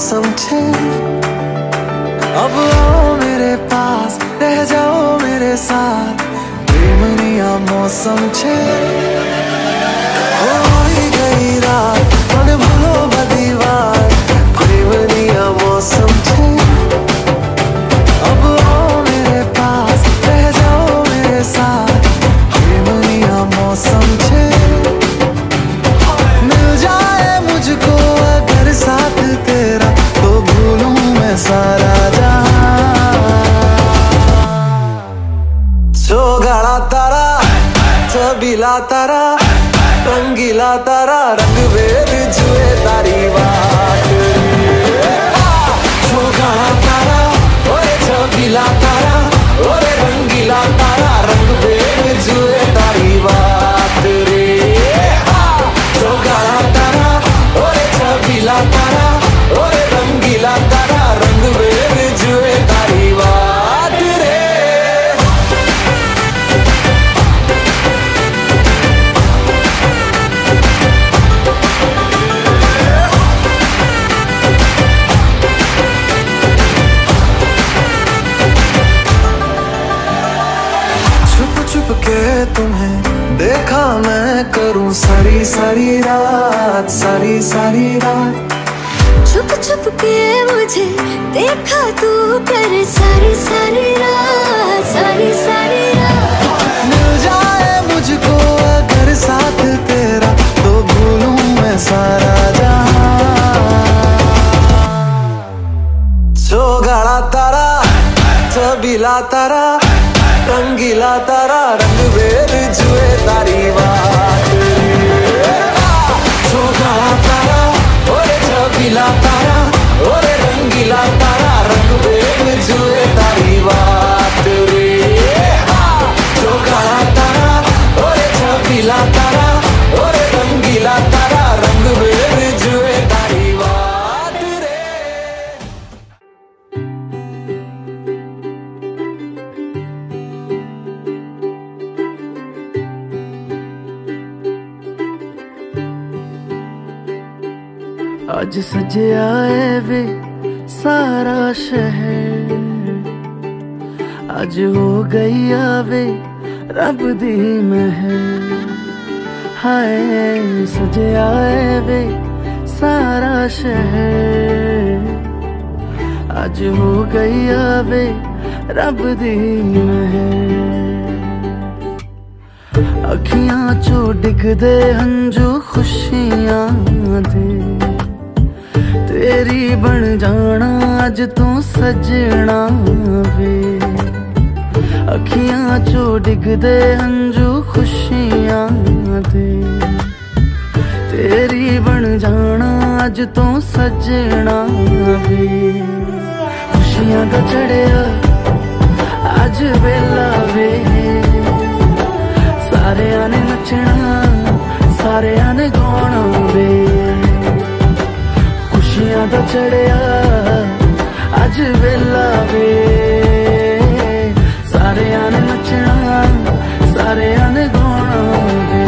समझे। अब आओ मेरे पास, रह जाओ मेरे साथ, प्रेमनिया मौसम छे। हो ही गई रात, मन भूलो बदीवार, प्रेमनिया मौसम छे। अब आओ मेरे पास, रह जाओ मेरे साथ, प्रेमनिया मौसम छे। मिल जाए मुझको अगर साथ तेरा, तो भूलूं मैं सारा गाड़ा तारा, छबीला तारा, रंगीला तारा, रंग बेर जुए तारी बात। गाड़ा तारा, ओए छबीला तारा, ओए रंगीला तारा, रंग बेर जुए तारी बात रे। गाड़ा तारा, ओए छबीला तारा, ओए रंगीला तारा, रंग बेर जुए तारी बात रे। के तुम्हें देखा मैं करूं सारी सारी रात, सारी सारी रात। छुप छुप के मुझे देखा तू कर सारी सारी रात, सारी सारी रात। मिल जाए मुझको अगर साथ तेरा, तो भूलूं मैं सारा जहां। गाड़ा तारा, छबीला तारा, रंगीला तारा, रंग बेर जुए तारी बात। गाड़ा तारा, ओरे छबीला तारा, ओरे रंगीला तारा, रंग बेर जुए तारी बात रे। गाड़ा तारा, ओरे छबीला तारा, ओरे रंगीला तारा, रंग बेर जुए तारी बात रे। आज सजया है वे सारा शहर, आज हो गई आवे रब दी महर। हाय सजया है वे सारा शहर, आज हो गई आवे रब दी महर। अखियां चो डिगदे हंजू खुशियां दे, तेरी बन जाना अज तू सजना वे। अखियां चो डिगदे हंजू खुशियां दे, तेरी बन जाना अज तू सजना वे। खुशियां दा चढ़िया अज वेला वे, सारेयां ने नचना, सारेयां ने गाना वे। खुशियां दा चढ़िया अज वेला वे, सारेयां ने नचना, सारेयां ने गाना वे।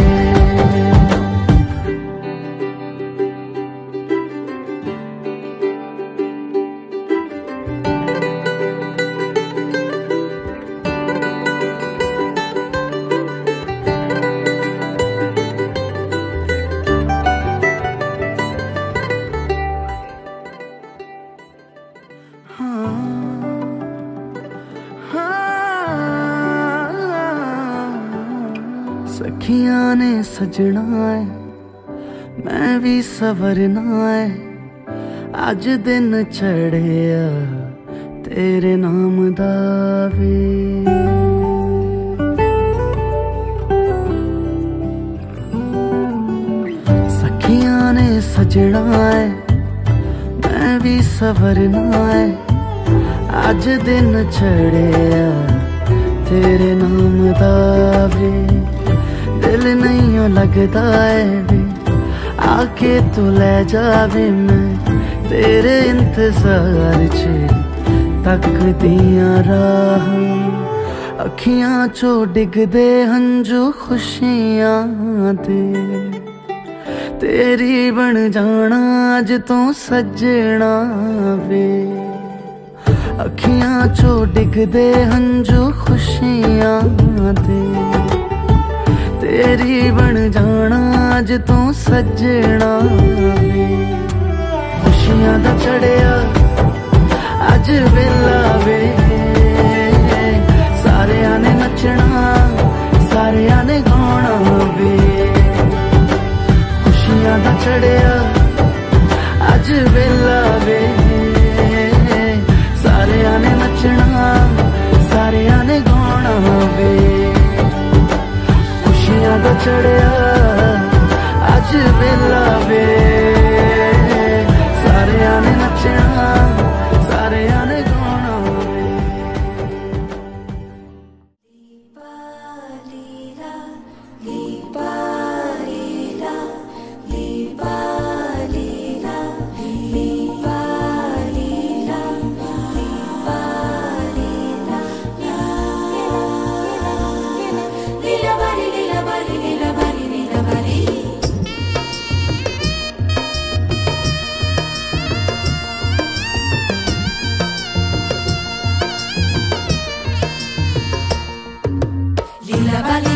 सखियां ने सजना है, मैं भी सवरना है, अज दिन चढ़िया तेरे नाम दा वे। सखियां ने सजना है, मैं भी सवरना है, अज दिन चढ़िया तेरे नाम दा वे। दिल नहीं लगता है वे, आके तू ले जावे, मैं तेरे इंतजार च तकदियां राह। अखियां चो डिगदे हंजू खुशियां दे, तेरी बन जाना अज तो सजना वे अखियां चो डिगदे हंजू खुशियां दे तेरी बन जाना अज तो सजना वे खुशियां दा चढ़िया अज वेला वे सारियां ने नचना सारियां ने गाना वे खुशियां दा चढ़िया अज वेला वे सारियां ने नचना सारियां ने गाना वे खुशियां दा चढ़िया अज वेला वे सारियां ने नचना सारियां ने गाना वे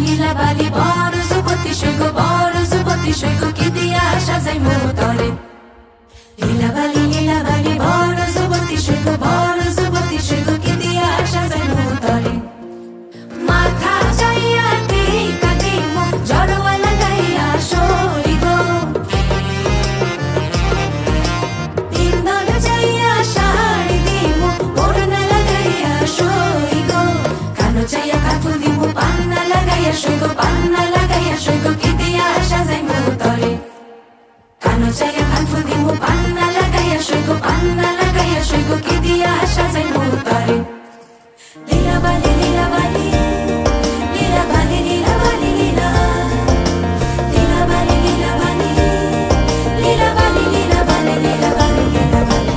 Lila bali boru zubuti shego kidi asha zai mutare Lila bali boru zubuti shego kidi asha zai mutare Matha jaiya te kadimu jaro wala gaiya shori go Indar jaiya shari dimu orna lagaiya shori go Kano jaiya katul dimu panna lagaiya shego kidi asha zai mutare Kano jaiya katul dimu panna lagaiya shego kidi asha zai mutare Lila bali lila bali lila bali lila bali lila lila bali lila bali lila bali lila bali lila bali lila bali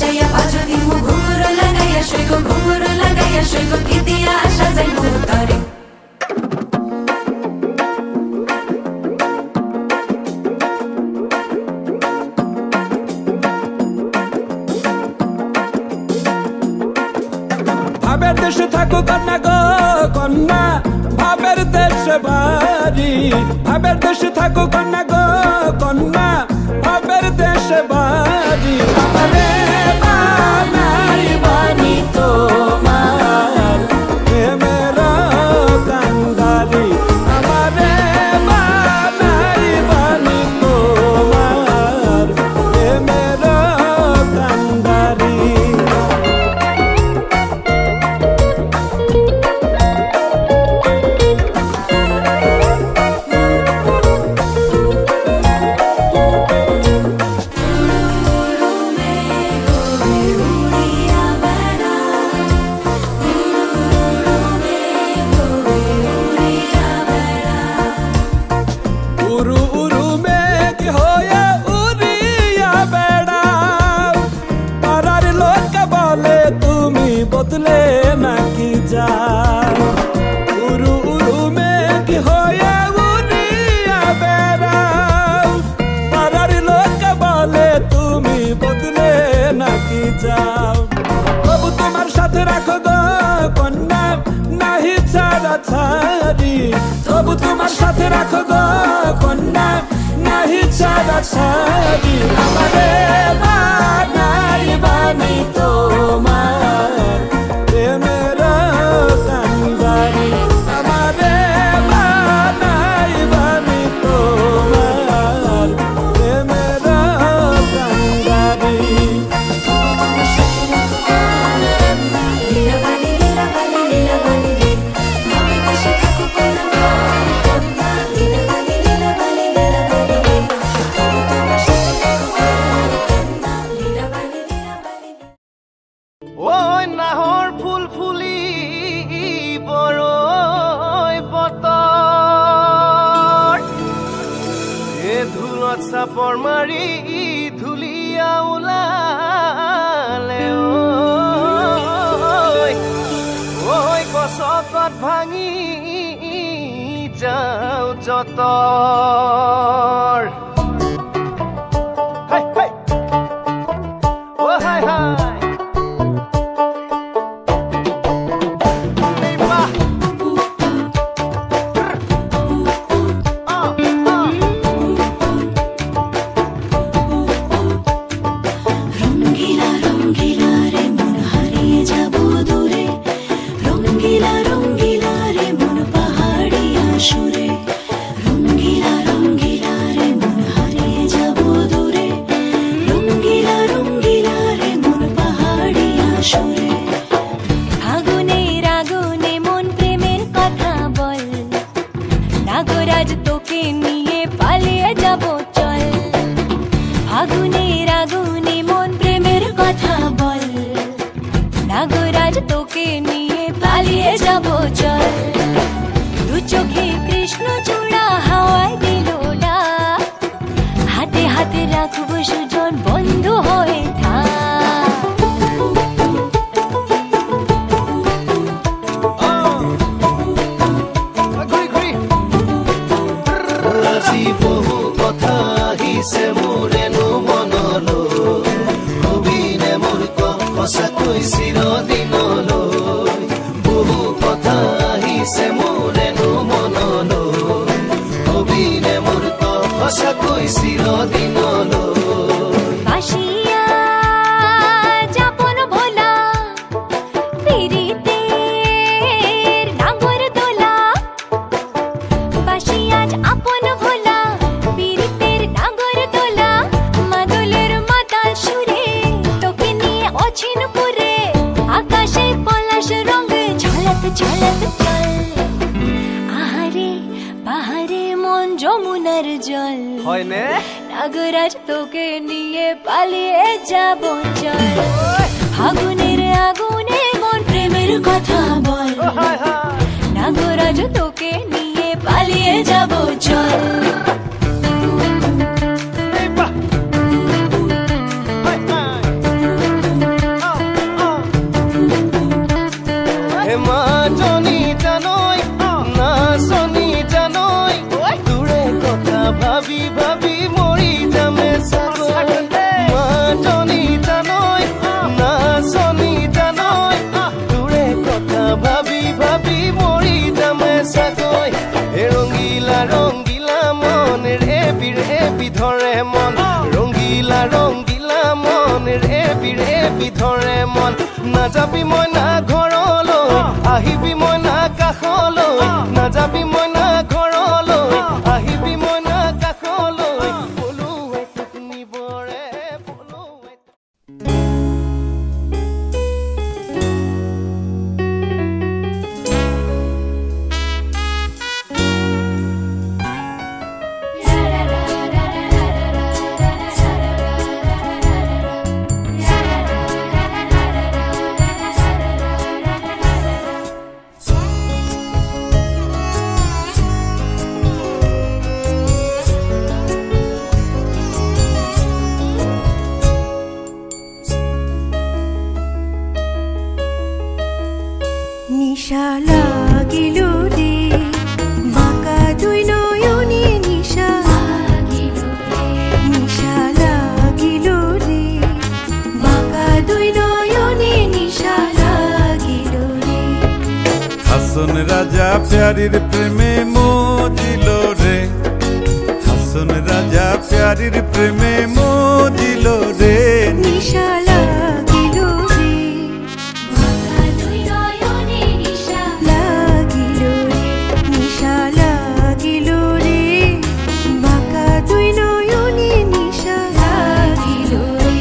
Jaya bajo dimu ghumuro lagaiya shego kidi asha zai mutare ভাবের দেশে থাকো কন্যা গো কন্যা ভাবের দেশে বাড়ি ভাবের দেশে থাকো কন্যা গো কন্যা ভাবের দেশে বাড়ি আমারে বানাই বানি তোমার প্রেমেরা কান্দারি আমারে বানাই বানি তোমার প্রেমেরা কান্দারি বদলে নাকি যাও উরু উরু মেঘ হয়ে উড়িয়া বেড়াও পাড়ার লোক বলে তুমি বদলে নাকি যাও তবু তোমার সাথে রাখো গো কন্যা নাহি ছাড়া ছাড়ি তবু তোমার সাথে রাখো গো কন্যা নাহি ছাড়া ছাড়ি আমারে বানাই বানি তোমার প্রেমেরা কান্দারি আমারে বানাই বানি ওই নাহৰ ফুল ফুলি বৰৈ বতৰ এ ধুলত চাপৰ মাৰি ধুলিয়া ওলালে ঐ গছকত ভাঙি যাও যতৰ হাই হাই ও হাই হাই নাগরাজ তোকে নিয়ে পালিয়ে যাব চল ফাগুনের আগুনে মন প্রেমের কথা বল নাগরাজ তোকে নিয়ে পালিয়ে যাব চল ভাবি ভাবি মৰি যামে সাগৰ মাজনী জানৈ নাচনী জানৈ তোৰে কথা ভাবি ভাবি মৰি যামে সাগৰ হে ৰঙিলা ৰঙিলা মন ৰে বিধৰে মন ৰঙিলা ৰঙিলা মন ৰে বিধৰে মন নাযাবি মই না ঘৰলৈ আহিবি মই না কাষলৈ নাযাবি মই না ঘৰলৈ আহিবি মই প্যারির প্রেমে মজিল রে হাসন রাজা প্যারির প্রেমে মজিল রে নিশা লাগিল রে বাঁকা দুই নয়নে নিশা লাগিল রে নিশা লাগিল রে বাঁকা দুই নয়নে নিশা লাগিল রে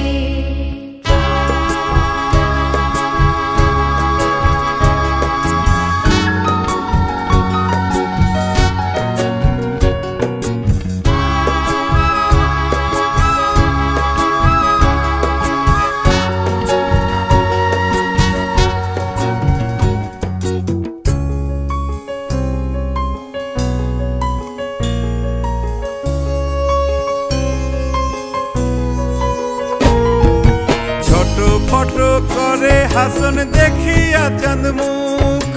ফটো ফটো করে হাসন দেখিয়া চাঁদ মুখ,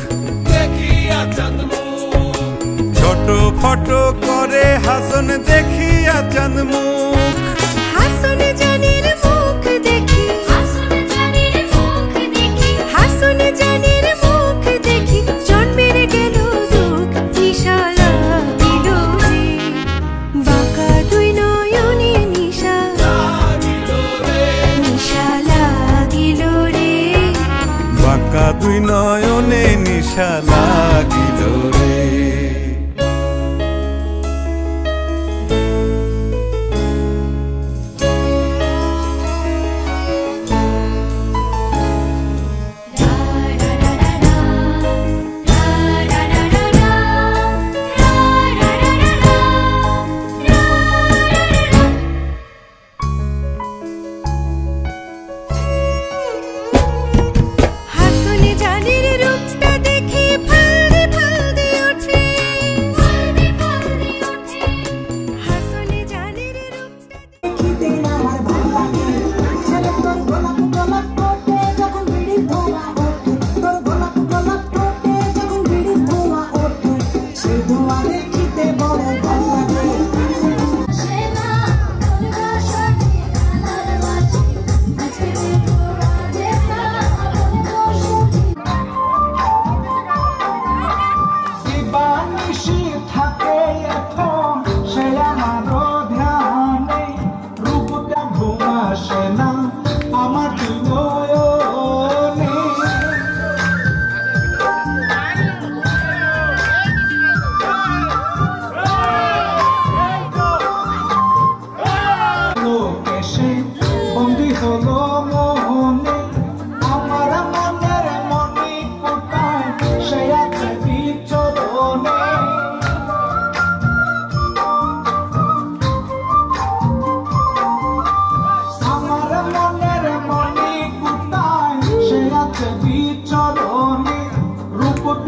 ছোট ফটো করে হাসন দেখিয়া চাঁদ মুখ। হাসন জানির মুখ দেখি, হাসন জানির মুখ দেখি, হাসন জানির মুখ দেখি জন্মের গেল দুঃখ নিশা লাগিল যে, বাঁকা দুই নয়নে নিশা নিশা লাগিল রে, বাঁকা দুই নয়নে নিশা লাগিল রে।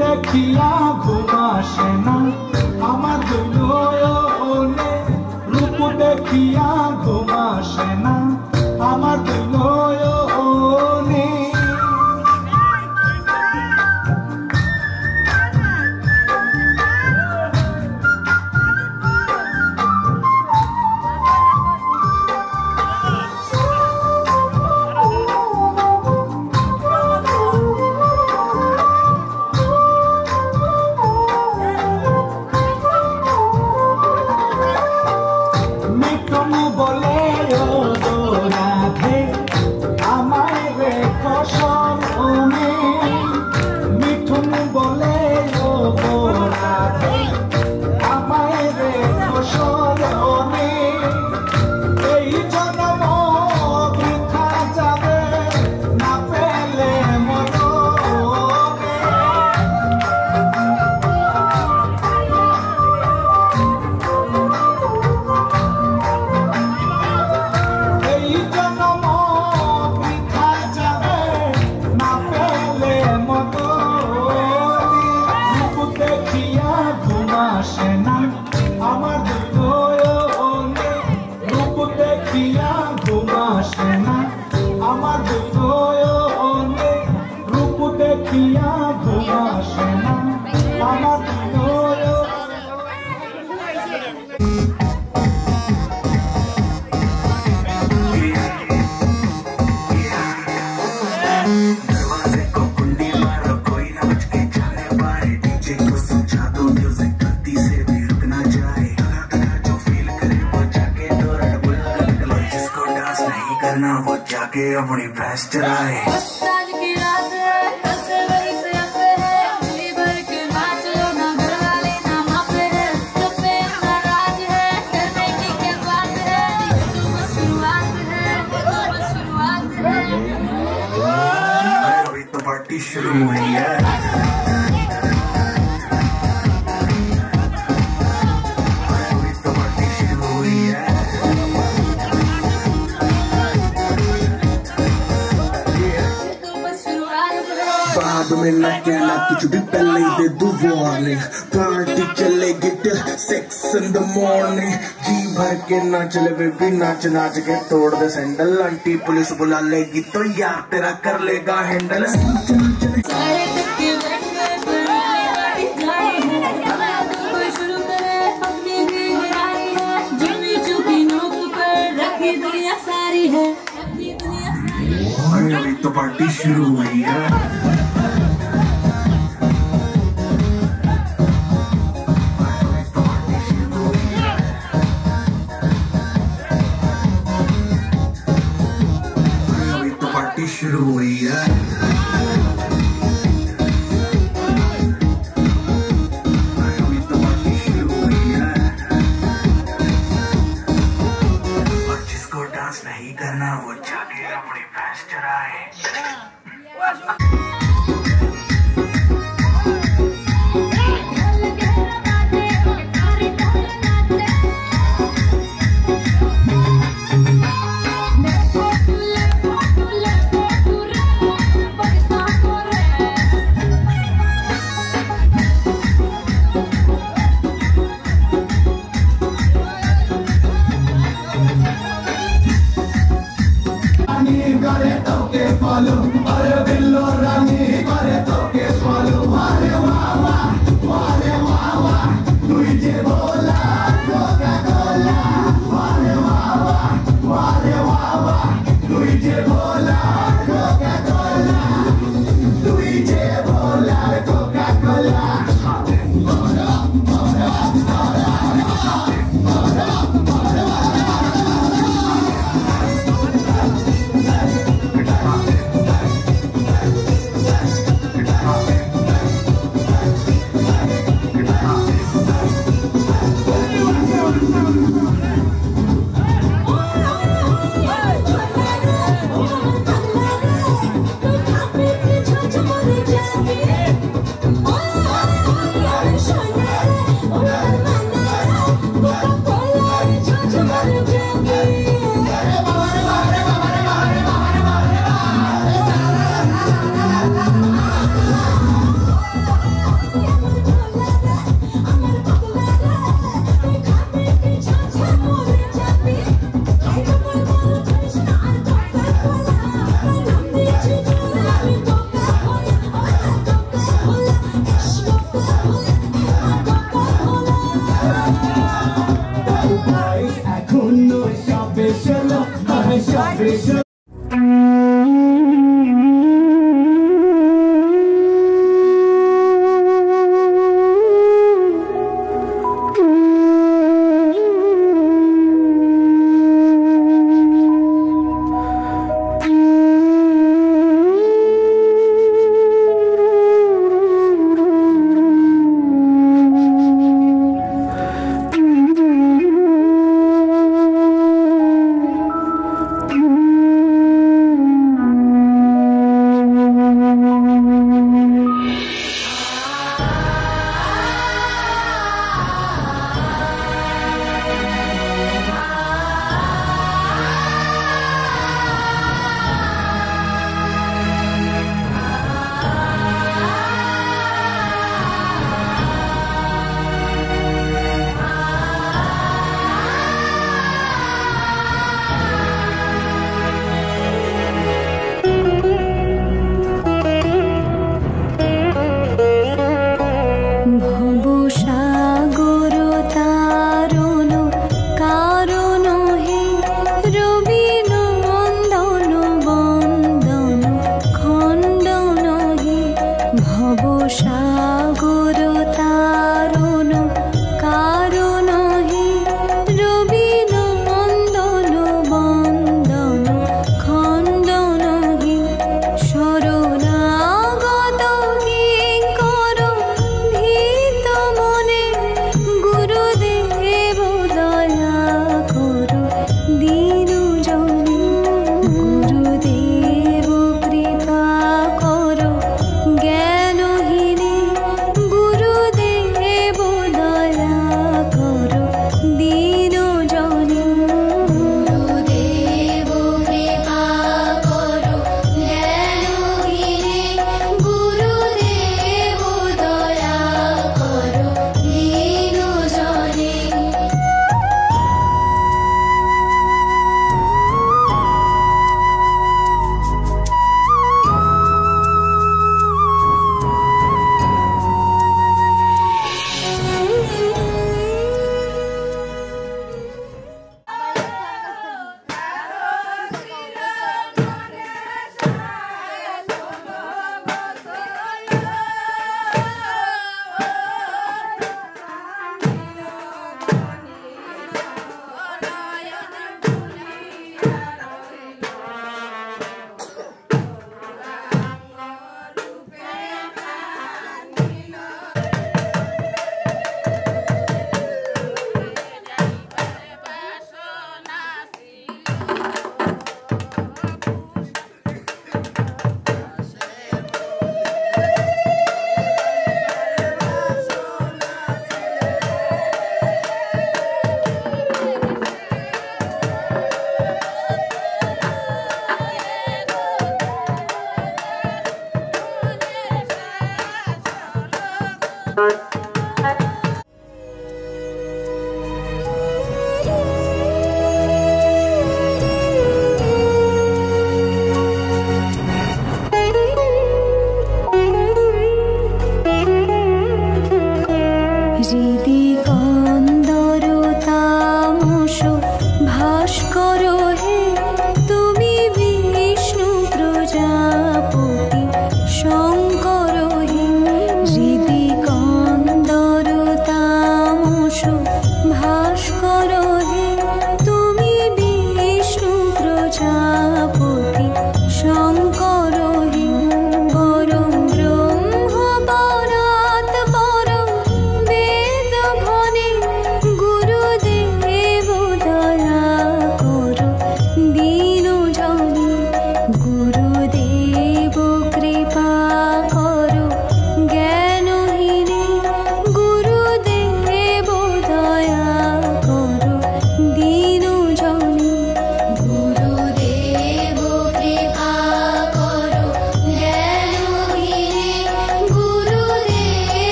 দেখিয়া ঘুমাসে না আমার দুলনে, রূপ দেখিয়া ঘুমাসে না আমার দুলনে। वो जाके अपनी भैंस चराए। आज की रात है ऐसे वही से ऐसे है, दिल्ली भर के नाच लो ना, घर वाले ना मापे है, सब पे अपना राज है, डरने की क्या बात है, तो बस शुरुआत है, तो बस शुरुआत है। अभी तो पार्टी शुरू हुई है। बाद में ना कहना कुछ भी, पहले ही दे दूं वार्निंग। पार्टी चलेगी till 6 in the morning। जी भर के ना चले बेबी, नाच नाच के तोड़ दे सैंडल। आंटी पुलिस बुला लेगी तो यार तेरा कर लेगा हैंडल। अभी तो पार्टी शुरू हुई है। अभी तो पार्टी शुरू हुई है। अभी तो पार्टी शुरू हुई है। और जिसको डांस नहीं करना वो जाके अपनी भैंस चराए। अरे बिल्लो रानी करे तो के फॉलो। वारे वाह वाह, वारे वाह वाह, तुझे बोला कोका कोला। वारे वाह वाह, वारे वाह वाह, तुझे